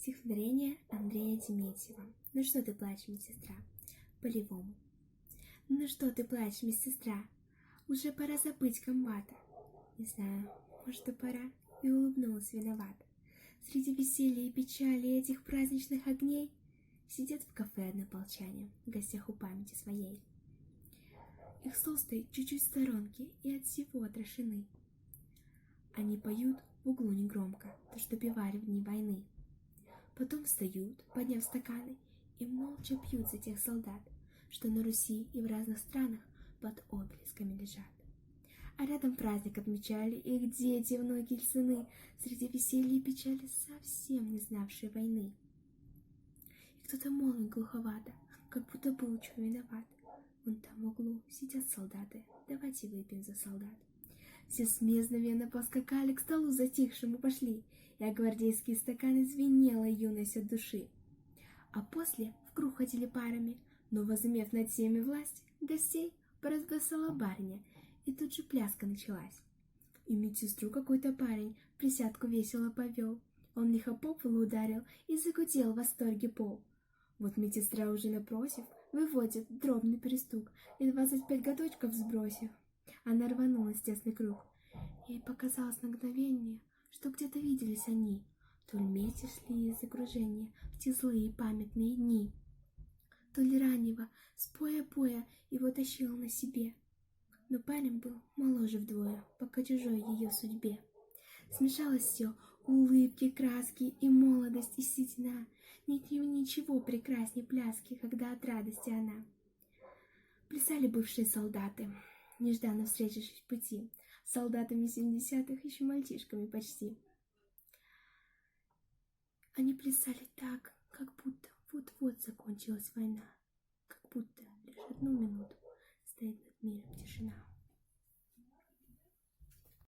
Стихотворение Андрея Деметьева. Ну что ты плачешь, медсестра? Полевому. Ну что ты плачешь, медсестра? Уже пора забыть комбата. Не знаю, может и пора. И улыбнулась виновата. Среди веселья и печали этих праздничных огней сидят в кафе однополчане, в гостях у памяти своей. Их стол стоит чуть-чуть в сторонке и от всего отрешены. Они поют в углу негромко, то, что певали в дни войны. Потом встают, подняв стаканы, и молча пьют за тех солдат, что на Руси и в разных странах под обелисками лежат. А рядом праздник отмечали их дети, внуки и сыны, среди веселья и печали совсем не знавшие войны. И кто-то молвит глуховато, как будто был чего виноват. Вон там в углу сидят солдаты, давайте выпьем за солдат. Все смезненно поскакали, к столу затихшему пошли, и о гвардейские стаканы звенела юность от души. А после в круг ходили парами, но, возымев над всеми власть, гостей поразбросала барыня, и тут же пляска началась. И медсестру какой-то парень в присядку весело повел. Он лихо по полу ударил и загудел в восторге пол. Вот медсестра уже напротив выводит дробный перестук, и 25 годочков сбросив, она рванулась в тесный круг. Ей показалось на мгновение, что где-то виделись они, то ли вместе шли из окружения в те злые памятные дни, то ли раннего с поя его тащила на себе. Но парень был моложе вдвое, пока чужой ее судьбе. Смешалось все, улыбки, краски и молодость, и седина. Нет ничего прекрасней пляски, когда от радости она. Плясали бывшие солдаты, нежданно встретившись в пути, с солдатами 70-х, еще мальчишками почти. Они плясали так, как будто вот-вот закончилась война, как будто лишь одну минуту стоит над миром тишина.